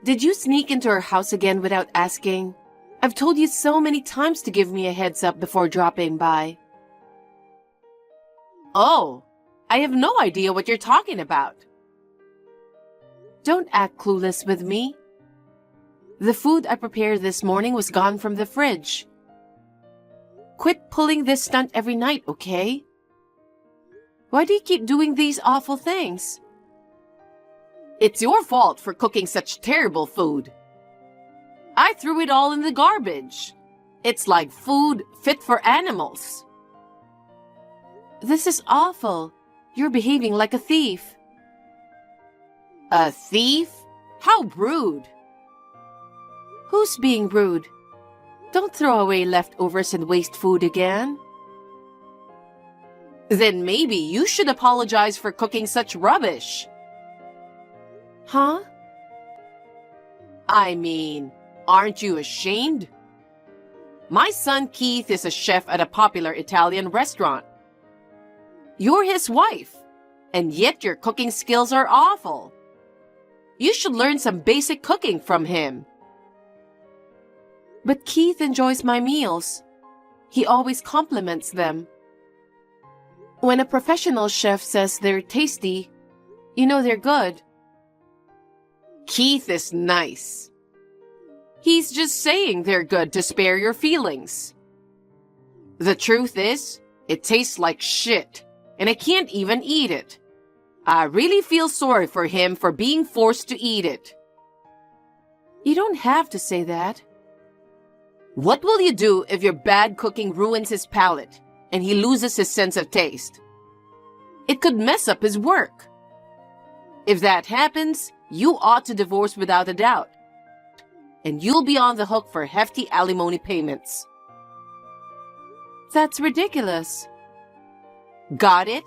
Did you sneak into our house again without asking? I've told you so many times to give me a heads up before dropping by. Oh, I have no idea what you're talking about. Don't act clueless with me. The food I prepared this morning was gone from the fridge. Quit pulling this stunt every night, okay? Why do you keep doing these awful things? It's your fault for cooking such terrible food. I threw it all in the garbage. It's like food fit for animals. This is awful. You're behaving like a thief. A thief? How rude. Who's being rude? Don't throw away leftovers and waste food again. Then maybe you should apologize for cooking such rubbish. Huh? I mean, aren't you ashamed? My son Keith is a chef at a popular Italian restaurant. You're his wife, and yet your cooking skills are awful. You should learn some basic cooking from him. But Keith enjoys my meals. He always compliments them. When a professional chef says they're tasty, you know they're good. Keith is nice. He's just saying they're good to spare your feelings. The truth is, it tastes like shit, and I can't even eat it. I really feel sorry for him for being forced to eat it. You don't have to say that. What will you do if your bad cooking ruins his palate and he loses his sense of taste? It could mess up his work. If that happens, you ought to divorce without a doubt, and you'll be on the hook for hefty alimony payments. That's ridiculous. Got it?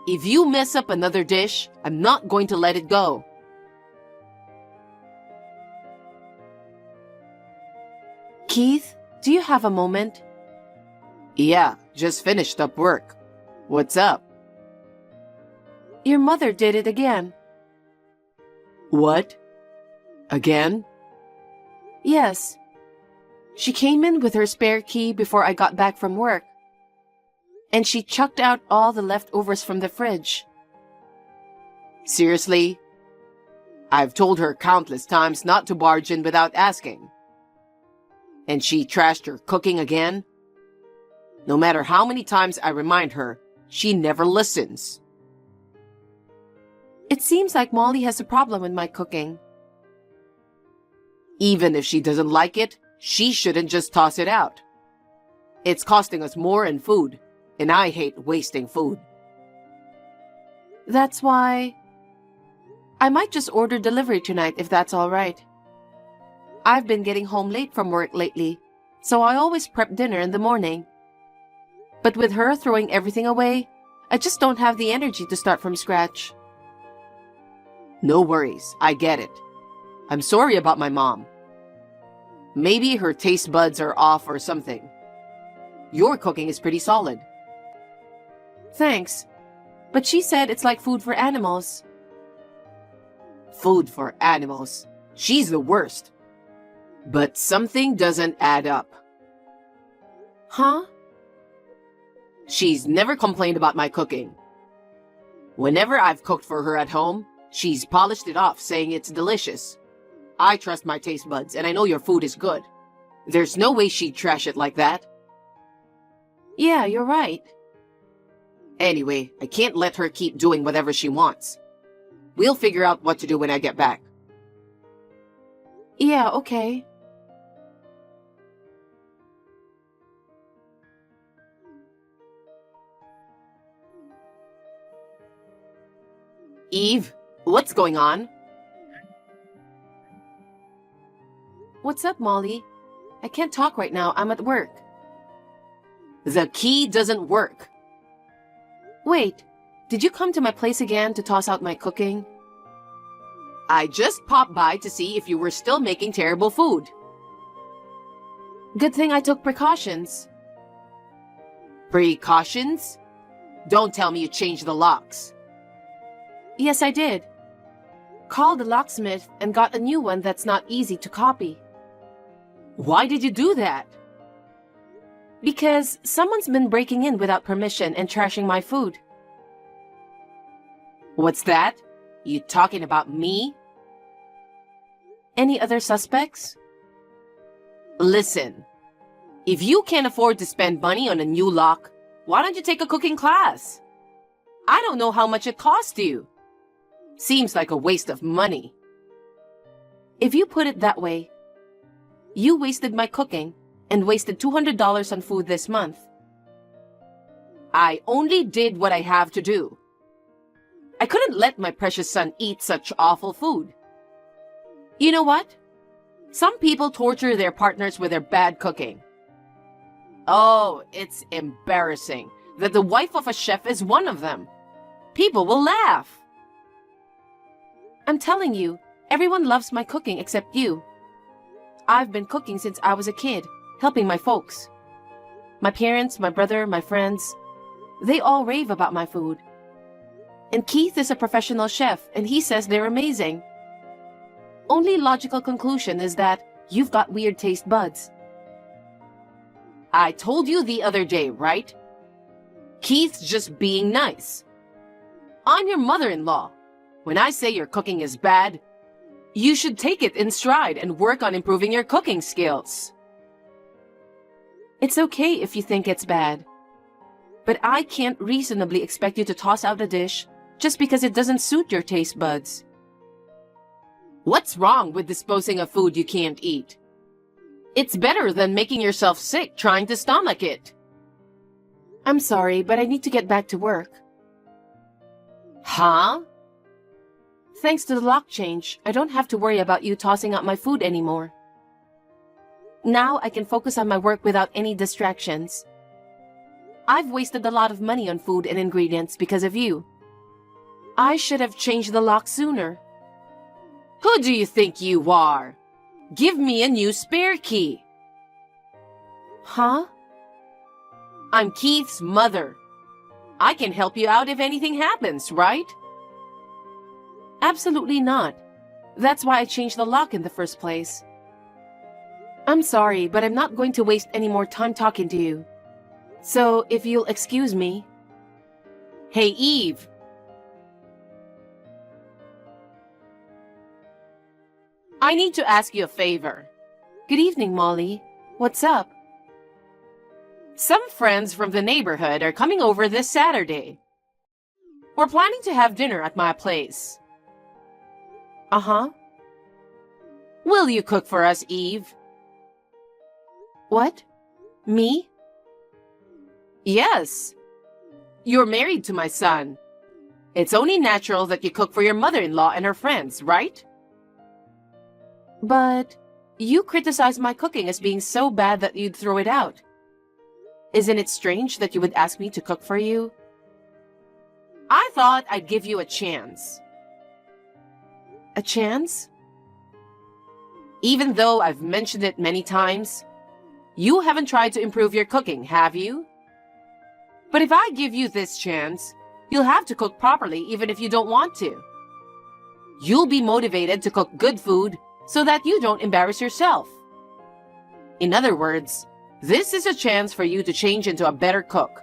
If you mess up another dish, I'm not going to let it go. Keith, do you have a moment? Yeah, just finished up work. What's up? Your mother did it again. What? Again? Yes. She came in with her spare key before I got back from work, and she chucked out all the leftovers from the fridge. Seriously? I've told her countless times not to barge in without asking. And she trashed her cooking again? No matter how many times I remind her, she never listens. It seems like Molly has a problem with my cooking. Even if she doesn't like it, she shouldn't just toss it out. It's costing us more in food, and I hate wasting food. That's why I might just order delivery tonight if that's all right. I've been getting home late from work lately, so I always prep dinner in the morning. But with her throwing everything away, I just don't have the energy to start from scratch. No worries, I get it. I'm sorry about my mom. Maybe her taste buds are off or something. Your cooking is pretty solid. Thanks, but she said it's like food for animals. Food for animals. She's the worst. But something doesn't add up. Huh? She's never complained about my cooking. Whenever I've cooked for her at home, she's polished it off, saying it's delicious. I trust my taste buds, and I know your food is good. There's no way she'd trash it like that. Yeah, you're right. Anyway, I can't let her keep doing whatever she wants. We'll figure out what to do when I get back. Yeah, okay. Eve, what's going on? What's up, Molly? I can't talk right now. I'm at work. The key doesn't work. Wait, did you come to my place again to toss out my cooking? I just popped by to see if you were still making terrible food. Good thing I took precautions. Called the locksmith and got a new one that's not easy to copy. Why did you do that? Because someone's been breaking in without permission and trashing my food. What's that? You talking about me? Any other suspects? Listen, if you can't afford to spend money on a new lock, why don't you take a cooking class? I don't know how much it cost you. Seems like a waste of money. If you put it that way, you wasted my cooking and wasted $200 on food this month. I only did what I have to do. I couldn't let my precious son eat such awful food. You know what? Some people torture their partners with their bad cooking. Oh, it's embarrassing that the wife of a chef is one of them. People will laugh. I'm telling you, everyone loves my cooking except you. I've been cooking since I was a kid, helping my folks. My parents, my brother, my friends, they all rave about my food. And Keith is a professional chef, and he says they're amazing. Only logical conclusion is that you've got weird taste buds. I told you the other day, right? Keith's just being nice. I'm your mother-in-law. When I say your cooking is bad, you should take it in stride and work on improving your cooking skills. It's okay if you think it's bad. But I can't reasonably expect you to toss out a dish just because it doesn't suit your taste buds. What's wrong with disposing of food you can't eat? It's better than making yourself sick trying to stomach it. I'm sorry, but I need to get back to work. Huh? Thanks to the lock change, I don't have to worry about you tossing out my food anymore. Now I can focus on my work without any distractions. I've wasted a lot of money on food and ingredients because of you. I should have changed the lock sooner. Who do you think you are? Give me a new spare key. Huh? I'm Keith's mother. I can help you out if anything happens, right? Absolutely not. That's why I changed the lock in the first place. I'm sorry, but I'm not going to waste any more time talking to you. So, if you'll excuse me... Hey, Eve. I need to ask you a favor. Good evening, Molly. What's up? Some friends from the neighborhood are coming over this Saturday. We're planning to have dinner at my place. Uh-huh. Will you cook for us, Eve? What? Me? Yes. You're married to my son. It's only natural that you cook for your mother-in-law and her friends, right? But you criticize my cooking as being so bad that you'd throw it out. Isn't it strange that you would ask me to cook for you? I thought I'd give you a chance. A chance? Even though I've mentioned it many times, you haven't tried to improve your cooking, have you? But if I give you this chance, you'll have to cook properly even if you don't want to. You'll be motivated to cook good food so that you don't embarrass yourself. In other words, this is a chance for you to change into a better cook.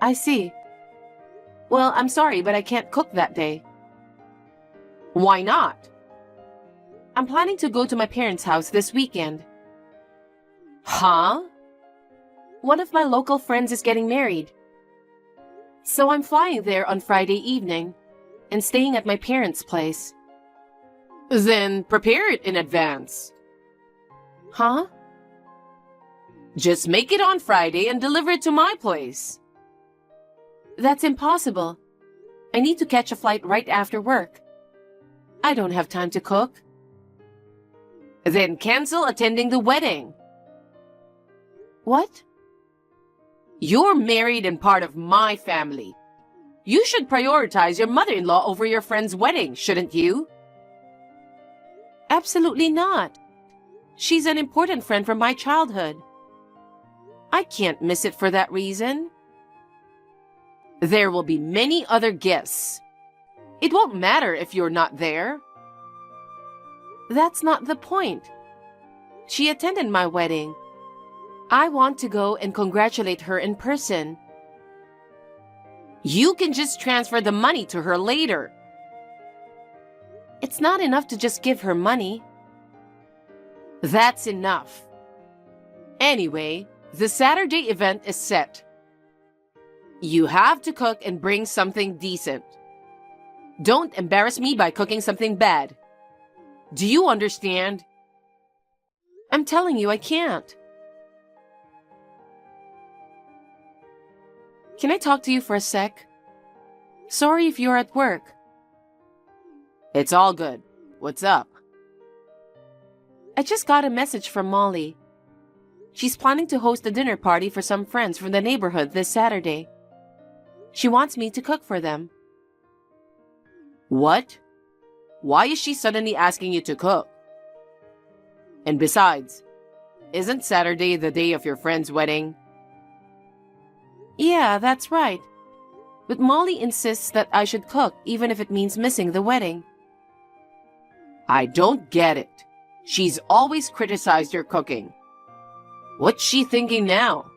I see. Well, I'm sorry, but I can't cook that day. Why not? I'm planning to go to my parents' house this weekend. Huh? One of my local friends is getting married. So I'm flying there on Friday evening and staying at my parents' place. Then prepare it in advance. Huh? Just make it on Friday and deliver it to my place. That's impossible. I need to catch a flight right after work. I don't have time to cook. Then cancel attending the wedding. What? You're married and part of my family. You should prioritize your mother-in-law over your friend's wedding, shouldn't you? Absolutely not. She's an important friend from my childhood. I can't miss it for that reason. There will be many other guests. It won't matter if you're not there. That's not the point. She attended my wedding. I want to go and congratulate her in person. You can just transfer the money to her later. It's not enough to just give her money. That's enough. Anyway, the Saturday event is set. You have to cook and bring something decent. Don't embarrass me by cooking something bad. Do you understand? I'm telling you, I can't. Can I talk to you for a sec? Sorry if you're at work. It's all good. What's up? I just got a message from Molly. She's planning to host a dinner party for some friends from the neighborhood this Saturday. She wants me to cook for them. What? Why is she suddenly asking you to cook? And besides, isn't Saturday the day of your friend's wedding? Yeah, that's right. But Molly insists that I should cook even if it means missing the wedding. I don't get it. She's always criticized your cooking. What's she thinking now?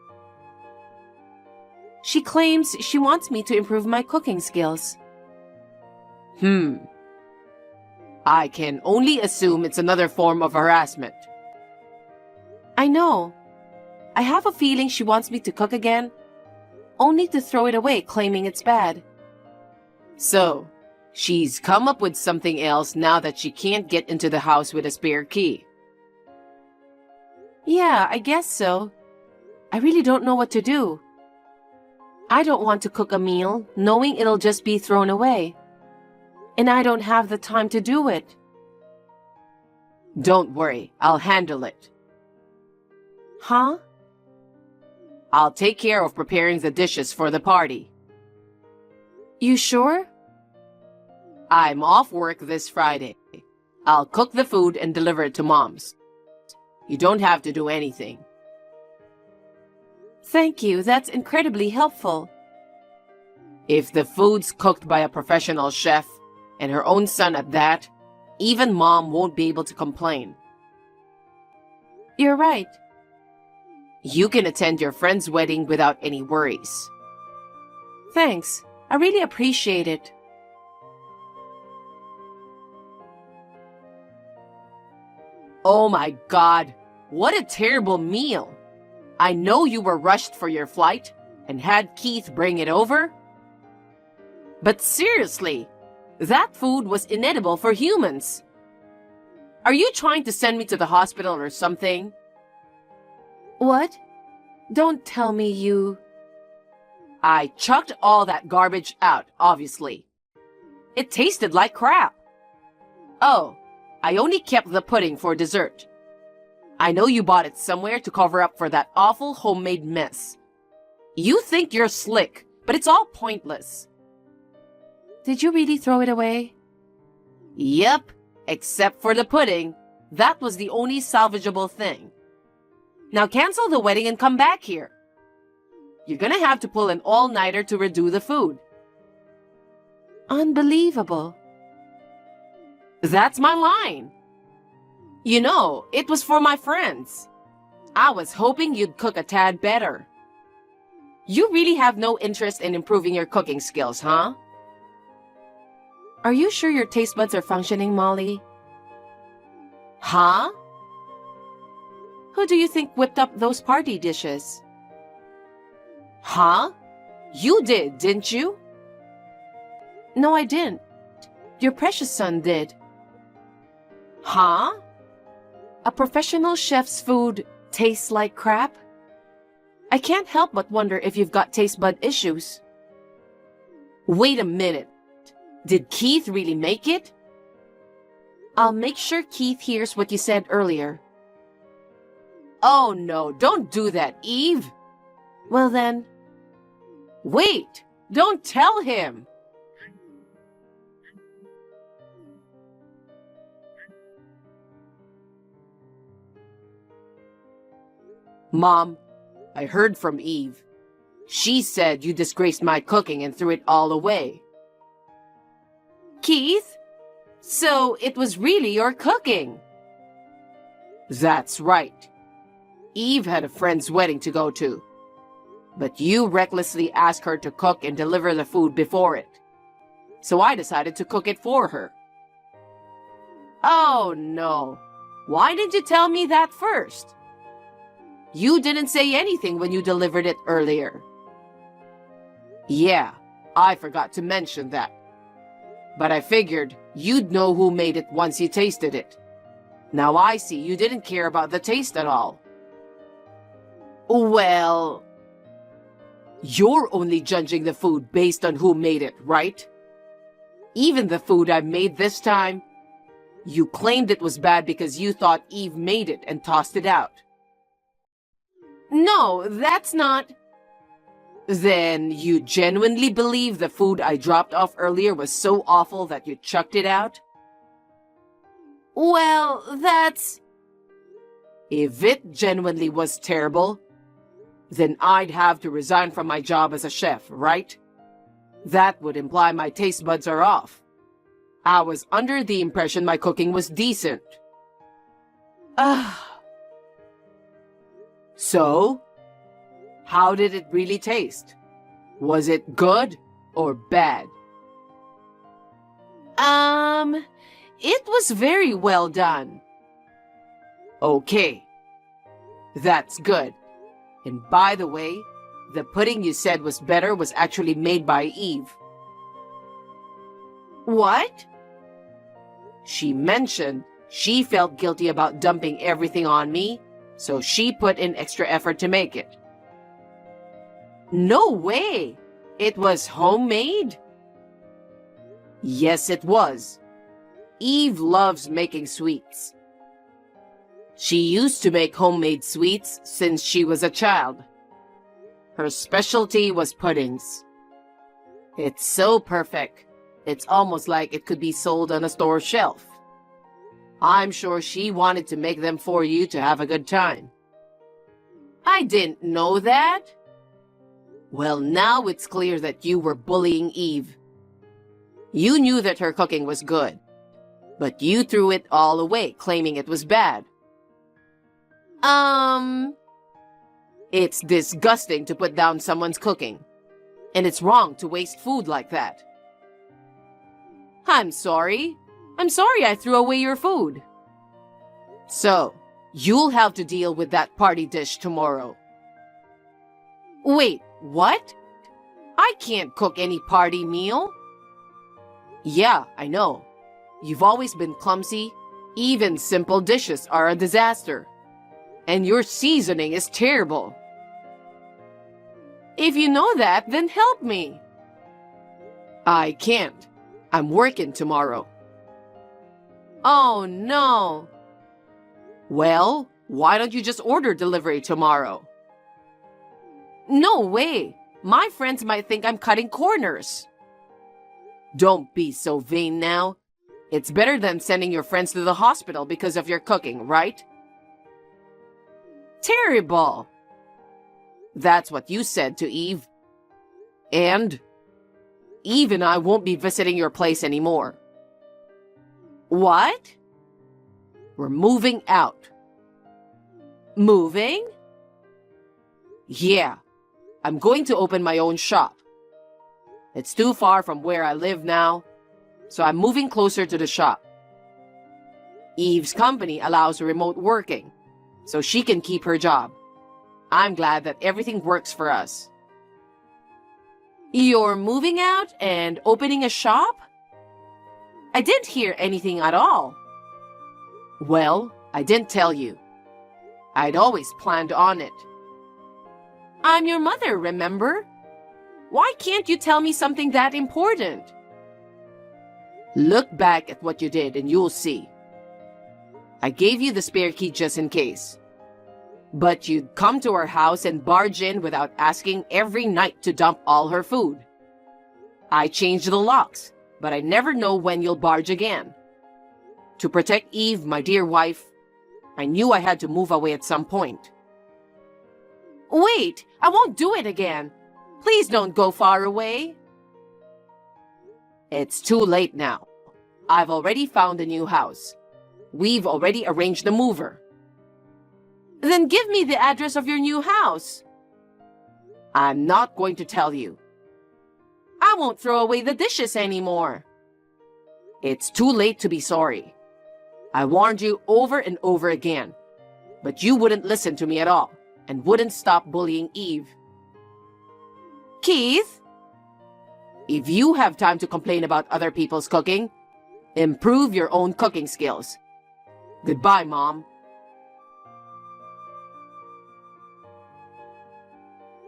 She claims she wants me to improve my cooking skills. I can only assume it's another form of harassment. I know. I have a feeling she wants me to cook again, only to throw it away claiming it's bad. So, she's come up with something else now that she can't get into the house with a spare key. Yeah, I guess so. I really don't know what to do. I don't want to cook a meal knowing it'll just be thrown away. And I don't have the time to do it. Don't worry, I'll handle it. Huh? I'll take care of preparing the dishes for the party. You sure? I'm off work this Friday. I'll cook the food and deliver it to Mom's. You don't have to do anything. Thank you, that's incredibly helpful. If the food's cooked by a professional chef, and her own son at that, even Mom won't be able to complain. You're right. You can attend your friend's wedding without any worries. Thanks. I really appreciate it. Oh my God, what a terrible meal. I know you were rushed for your flight and had Keith bring it over. But seriously, that food was inedible for humans. Are you trying to send me to the hospital or something? What? Don't tell me you... I chucked all that garbage out, obviously. It tasted like crap. Oh, I only kept the pudding for dessert. I know you bought it somewhere to cover up for that awful homemade mess. You think you're slick, but it's all pointless. Did you really throw it away? Yep, except for the pudding. That was the only salvageable thing. Now cancel the wedding and come back here. You're gonna have to pull an all-nighter to redo the food. Unbelievable. That's my line. You know, it was for my friends. I was hoping you'd cook a tad better. You really have no interest in improving your cooking skills, huh? Are you sure your taste buds are functioning, Molly? Huh? Who do you think whipped up those party dishes? Huh? You did, didn't you? No, I didn't. Your precious son did. Huh? A professional chef's food tastes like crap? I can't help but wonder if you've got taste bud issues. Wait a minute. Did Keith really make it? I'll make sure Keith hears what you said earlier. Oh no, don't do that, Eve. Well then... Wait, don't tell him. Mom, I heard from Eve. She said you disgraced my cooking and threw it all away. Keith, so it was really your cooking. That's right. Eve had a friend's wedding to go to, but you recklessly asked her to cook and deliver the food before it. So I decided to cook it for her. Oh no. Why didn't you tell me that first? You didn't say anything when you delivered it earlier. Yeah, I forgot to mention that. But I figured you'd know who made it once you tasted it. Now I see you didn't care about the taste at all. Well, you're only judging the food based on who made it, right? Even the food I made this time, you claimed it was bad because you thought Eve made it and tossed it out. No, that's not... Then you genuinely believe the food I dropped off earlier was so awful that you chucked it out? Well, that's... If it genuinely was terrible, then I'd have to resign from my job as a chef, right? That would imply my taste buds are off. I was under the impression my cooking was decent. So, how did it really taste? Was it good or bad? It was very well done. Okay, that's good. And by the way, the pudding you said was better was actually made by Eve. What? She mentioned she felt guilty about dumping everything on me, so she put in extra effort to make it. No way! It was homemade? Yes, it was. Eve loves making sweets. She used to make homemade sweets since she was a child. Her specialty was puddings. It's so perfect. It's almost like it could be sold on a store shelf. I'm sure she wanted to make them for you to have a good time. I didn't know that. Well, now it's clear that you were bullying Eve. You knew that her cooking was good, but you threw it all away, claiming it was bad. It's disgusting to put down someone's cooking, and it's wrong to waste food like that. I'm sorry. I'm sorry I threw away your food. So, you'll have to deal with that party dish tomorrow. Wait, what? I can't cook any party meal. Yeah, I know. You've always been clumsy. Even simple dishes are a disaster. And your seasoning is terrible. If you know that, then help me. I can't. I'm working tomorrow. Oh, no. Well, why don't you just order delivery tomorrow? No way. My friends might think I'm cutting corners. Don't be so vain now. It's better than sending your friends to the hospital because of your cooking, right? Terrible. That's what you said to Eve. And Eve and I won't be visiting your place anymore. What? We're moving out. Moving? Yeah. I'm going to open my own shop. It's too far from where I live now, so I'm moving closer to the shop. Eve's company allows remote working, so she can keep her job. I'm glad that everything works for us. You're moving out and opening a shop? I didn't hear anything at all. Well, I didn't tell you. I'd always planned on it. I'm your mother, remember? Why can't you tell me something that important? Look back at what you did and you'll see. I gave you the spare key just in case. But you'd come to our house and barge in without asking every night to dump all her food. I changed the locks, but I never know when you'll barge again. To protect Eve, my dear wife, I knew I had to move away at some point. Wait, I won't do it again. Please don't go far away. It's too late now. I've already found a new house. We've already arranged the mover. Then give me the address of your new house. I'm not going to tell you. I won't throw away the dishes anymore. It's too late to be sorry. I warned you over and over again, but you wouldn't listen to me at all and wouldn't stop bullying Eve. Keith? If you have time to complain about other people's cooking, improve your own cooking skills. Goodbye, Mom.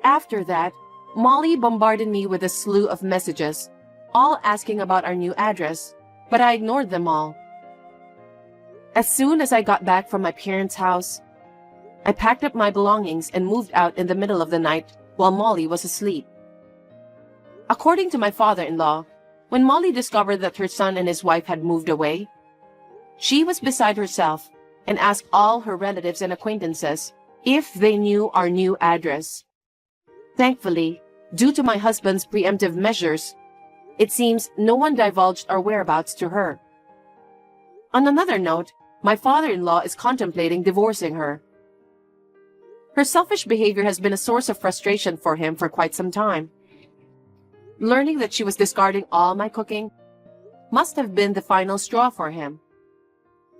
After that, Molly bombarded me with a slew of messages, all asking about our new address, but I ignored them all. As soon as I got back from my parents' house, I packed up my belongings and moved out in the middle of the night while Molly was asleep. According to my father-in-law, when Molly discovered that her son and his wife had moved away, she was beside herself and asked all her relatives and acquaintances if they knew our new address. Thankfully, due to my husband's preemptive measures, it seems no one divulged our whereabouts to her. On another note, my father-in-law is contemplating divorcing her. Her selfish behavior has been a source of frustration for him for quite some time. Learning that she was discarding all my cooking must have been the final straw for him.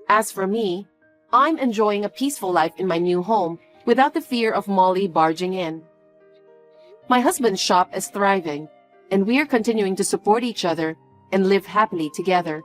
As for me, I'm enjoying a peaceful life in my new home without the fear of Molly barging in. My husband's shop is thriving, and we are continuing to support each other and live happily together.